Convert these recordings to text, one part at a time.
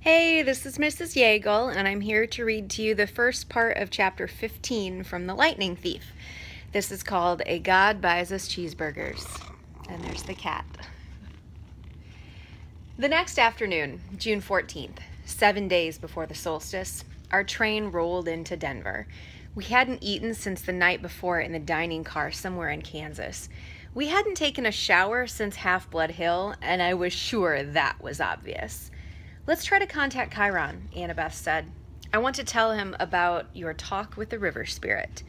Hey, this is Mrs. Yeagle, and I'm here to read to you the first part of chapter 15 from The Lightning Thief. This is called A God Buys Us Cheeseburgers. And there's the cat. The next afternoon, June 14th, 7 days before the solstice, our train rolled into Denver. We hadn't eaten since the night before in the dining car somewhere in Kansas. We hadn't taken a shower since Half-Blood Hill, and I was sure that was obvious. Let's try to contact Chiron, Annabeth said. I want to tell him about your talk with the river spirit.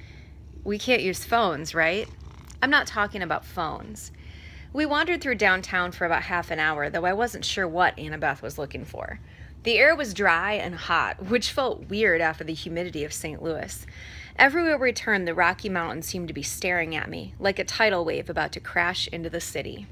We can't use phones, right? I'm not talking about phones. We wandered through downtown for about half an hour, though I wasn't sure what Annabeth was looking for. The air was dry and hot, which felt weird after the humidity of St. Louis. Everywhere we turned, the Rocky Mountains seemed to be staring at me, like a tidal wave about to crash into the city.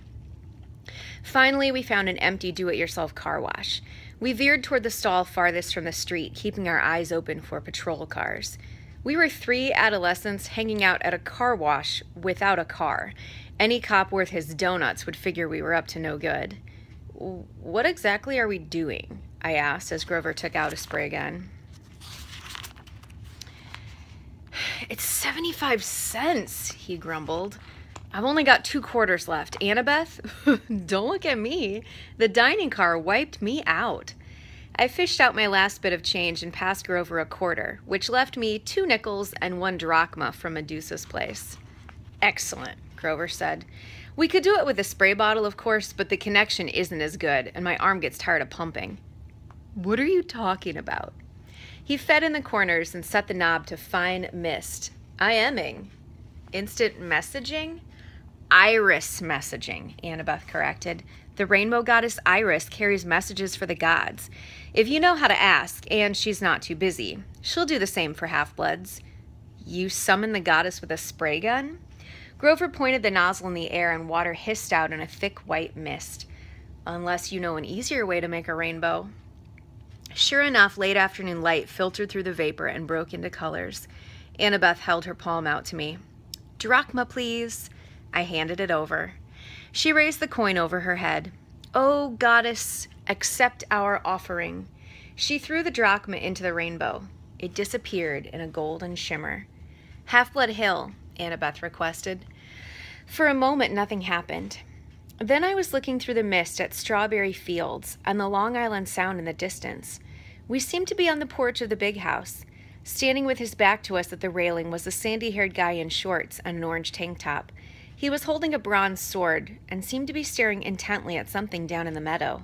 Finally, we found an empty do-it-yourself car wash. We veered toward the stall farthest from the street, keeping our eyes open for patrol cars. We were 3 adolescents hanging out at a car wash without a car. Any cop worth his donuts would figure we were up to no good. What exactly are we doing? I asked as Grover took out a spray gun. It's 75 cents, he grumbled. I've only got 2 quarters left. Annabeth? Don't look at me. The dining car wiped me out. I fished out my last bit of change and passed Grover a quarter, which left me 2 nickels and 1 drachma from Medusa's place. Excellent, Grover said. We could do it with a spray bottle, of course, but the connection isn't as good, and my arm gets tired of pumping. What are you talking about? He fed in the corners and set the knob to fine mist. IMing. Instant messaging? Iris messaging, Annabeth corrected. The rainbow goddess Iris carries messages for the gods. If you know how to ask, and she's not too busy, she'll do the same for half-bloods. You summon the goddess with a spray gun? Grover pointed the nozzle in the air and water hissed out in a thick white mist. Unless you know an easier way to make a rainbow. Sure enough, late afternoon light filtered through the vapor and broke into colors. Annabeth held her palm out to me. Drachma, please. I handed it over. She raised the coin over her head. Oh, goddess, accept our offering. She threw the drachma into the rainbow. It disappeared in a golden shimmer. Half-Blood Hill, Annabeth requested. For a moment, nothing happened. Then I was looking through the mist at Strawberry Fields and the Long Island Sound in the distance. We seemed to be on the porch of the big house. Standing with his back to us at the railing was a sandy-haired guy in shorts and an orange tank top. He was holding a bronze sword and seemed to be staring intently at something down in the meadow.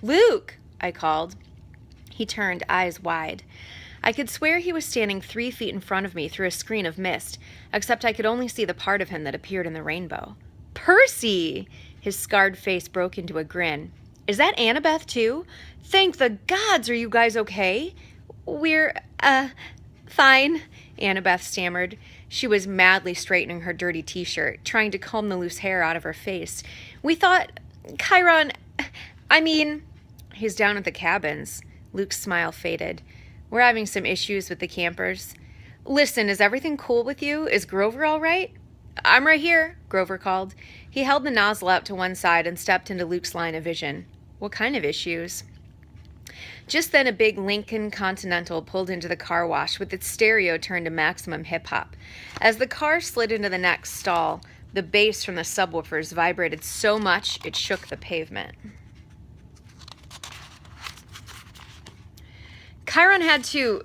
Luke, I called. He turned, eyes wide. I could swear he was standing 3 feet in front of me through a screen of mist, except I could only see the part of him that appeared in the rainbow. Percy! His scarred face broke into a grin. Is that Annabeth, too? Thank the gods, are you guys okay? We're, fine, Annabeth stammered. She was madly straightening her dirty t-shirt, trying to comb the loose hair out of her face. We thought, Chiron, He's down at the cabins. Luke's smile faded. We're having some issues with the campers. Listen, is everything cool with you? Is Grover all right? I'm right here, Grover called. He held the nozzle out to one side and stepped into Luke's line of vision. What kind of issues? Just then a big Lincoln Continental pulled into the car wash with its stereo turned to maximum hip-hop. As the car slid into the next stall, the bass from the subwoofers vibrated so much it shook the pavement. Chiron had to...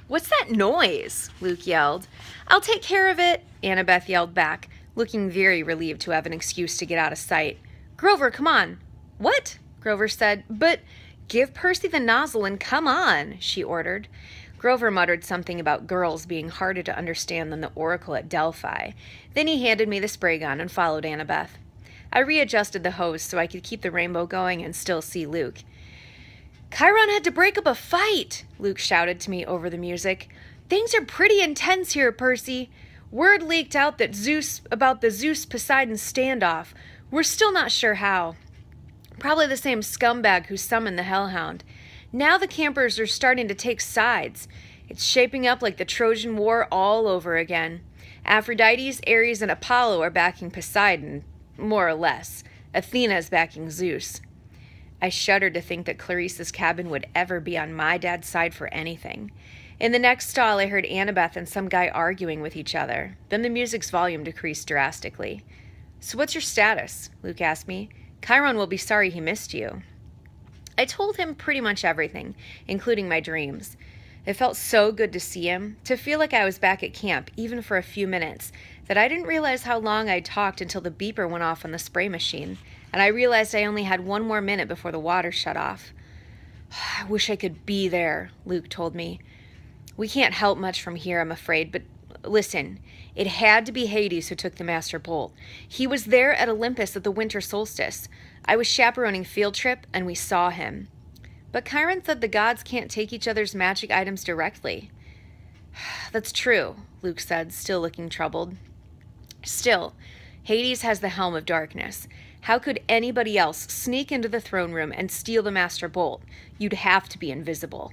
What's that noise? Luke yelled. I'll take care of it, Annabeth yelled back, looking very relieved to have an excuse to get out of sight. Grover, come on. What? Grover said. But... Give Percy the nozzle and come on, she ordered. Grover muttered something about girls being harder to understand than the oracle at Delphi. Then he handed me the spray gun and followed Annabeth. I readjusted the hose so I could keep the rainbow going and still see Luke. Chiron had to break up a fight, Luke shouted to me over the music. Things are pretty intense here, Percy. Word leaked out about the Zeus-Poseidon standoff. We're still not sure how. Probably the same scumbag who summoned the Hellhound. Now the campers are starting to take sides. It's shaping up like the Trojan War all over again. Aphrodite, Ares, and Apollo are backing Poseidon, more or less. Athena's backing Zeus. I shuddered to think that Clarice's cabin would ever be on my dad's side for anything. In the next stall, I heard Annabeth and some guy arguing with each other. Then the music's volume decreased drastically. "So what's your status?" Luke asked me. "Chiron will be sorry he missed you." I told him pretty much everything, including my dreams. It felt so good to see him, to feel like I was back at camp, even for a few minutes, that I didn't realize how long I'd talked until the beeper went off on the spray machine, and I realized I only had one more minute before the water shut off. "I wish I could be there," Luke told me. "We can't help much from here, I'm afraid, but listen, it had to be Hades who took the Master Bolt. He was there at Olympus at the winter solstice. I was chaperoning field trip, and we saw him. But Chiron said the gods can't take each other's magic items directly." "That's true," Luke said, still looking troubled. "Still, Hades has the Helm of Darkness. How could anybody else sneak into the throne room and steal the Master Bolt? You'd have to be invisible."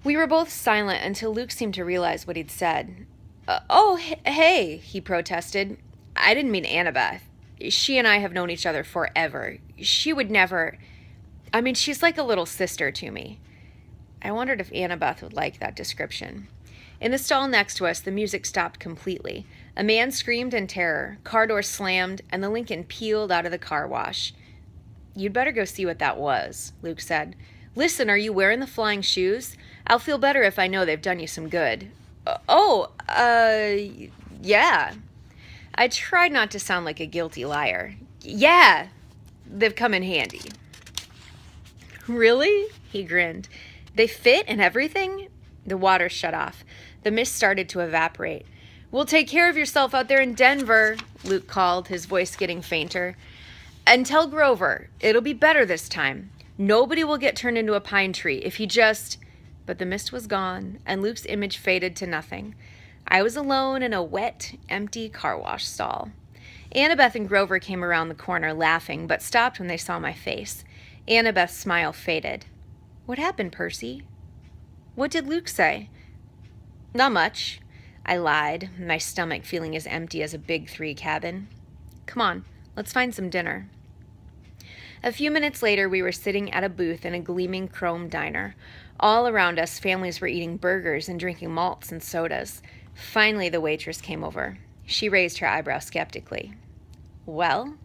We were both silent until Luke seemed to realize what he'd said. Hey, he protested. "I didn't mean Annabeth. She and I have known each other forever. She would never... she's like a little sister to me." I wondered if Annabeth would like that description. In the stall next to us, the music stopped completely. A man screamed in terror, car doors slammed, and the Lincoln peeled out of the car wash. "You'd better go see what that was," Luke said. "Listen, are you wearing the flying shoes? I'll feel better if I know they've done you some good." Yeah. I tried not to sound like a guilty liar. "Yeah, they've come in handy." "Really?" He grinned. "They fit and everything?" The water shut off. The mist started to evaporate. "Well, take care of yourself out there in Denver," Luke called, his voice getting fainter. "And tell Grover, it'll be better this time. Nobody will get turned into a pine tree if he just..." But the mist was gone, and Luke's image faded to nothing. I was alone in a wet, empty car wash stall. Annabeth and Grover came around the corner laughing, but stopped when they saw my face. Annabeth's smile faded. "What happened, Percy?" "What did Luke say?" "Not much," I lied, my stomach feeling as empty as a Big 3 cabin. "Come on, let's find some dinner." A few minutes later, we were sitting at a booth in a gleaming chrome diner. All around us, families were eating burgers and drinking malts and sodas. Finally, the waitress came over. She raised her eyebrow skeptically. "Well?"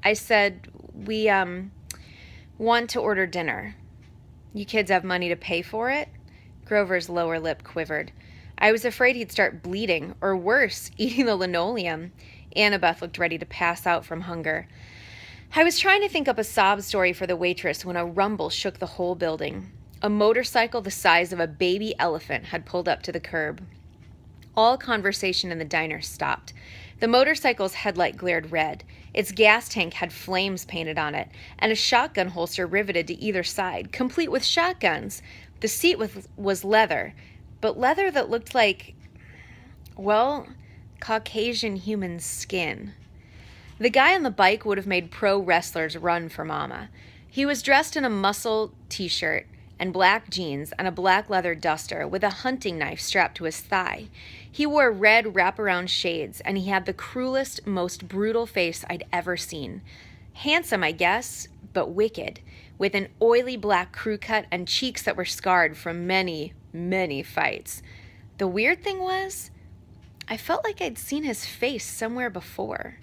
I said, "We, want to order dinner." "You kids have money to pay for it?" Grover's lower lip quivered. I was afraid he'd start bleeding, or worse, eating the linoleum. Annabeth looked ready to pass out from hunger. I was trying to think up a sob story for the waitress when a rumble shook the whole building. A motorcycle the size of a baby elephant had pulled up to the curb. All conversation in the diner stopped. The motorcycle's headlight glared red. Its gas tank had flames painted on it, and a shotgun holster riveted to either side, complete with shotguns. The seat was leather, but leather that looked like, well, Caucasian human skin. The guy on the bike would have made pro wrestlers run for mama. He was dressed in a muscle t-shirt and black jeans and a black leather duster with a hunting knife strapped to his thigh. He wore red wraparound shades, and he had the cruelest, most brutal face I'd ever seen. Handsome, I guess, but wicked, with an oily black crew cut and cheeks that were scarred from many, many fights. The weird thing was, I felt like I'd seen his face somewhere before.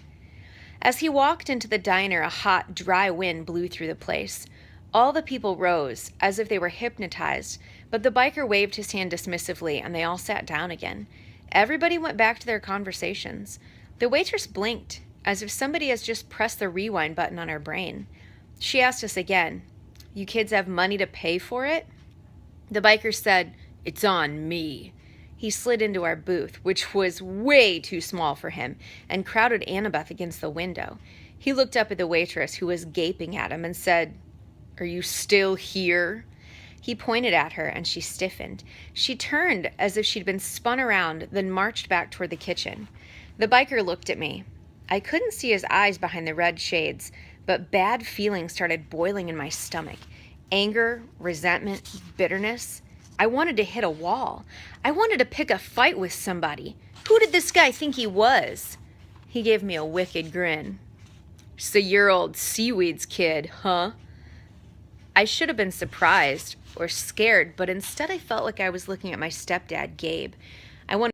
As he walked into the diner, a hot, dry wind blew through the place. All the people rose, as if they were hypnotized, but the biker waved his hand dismissively, and they all sat down again. Everybody went back to their conversations. The waitress blinked, as if somebody has just pressed the rewind button on her brain. She asked us again, "You kids have money to pay for it?" The biker said, "It's on me." He slid into our booth, which was way too small for him, and crowded Annabeth against the window. He looked up at the waitress, who was gaping at him, and said, "Are you still here?" He pointed at her, and she stiffened. She turned as if she'd been spun around, then marched back toward the kitchen. The biker looked at me. I couldn't see his eyes behind the red shades, but bad feelings started boiling in my stomach. Anger, resentment, bitterness. I wanted to hit a wall. I wanted to pick a fight with somebody. Who did this guy think he was? He gave me a wicked grin. "So you're old Seaweed's kid, huh?" I should have been surprised or scared, but instead I felt like I was looking at my stepdad, Gabe. I wondered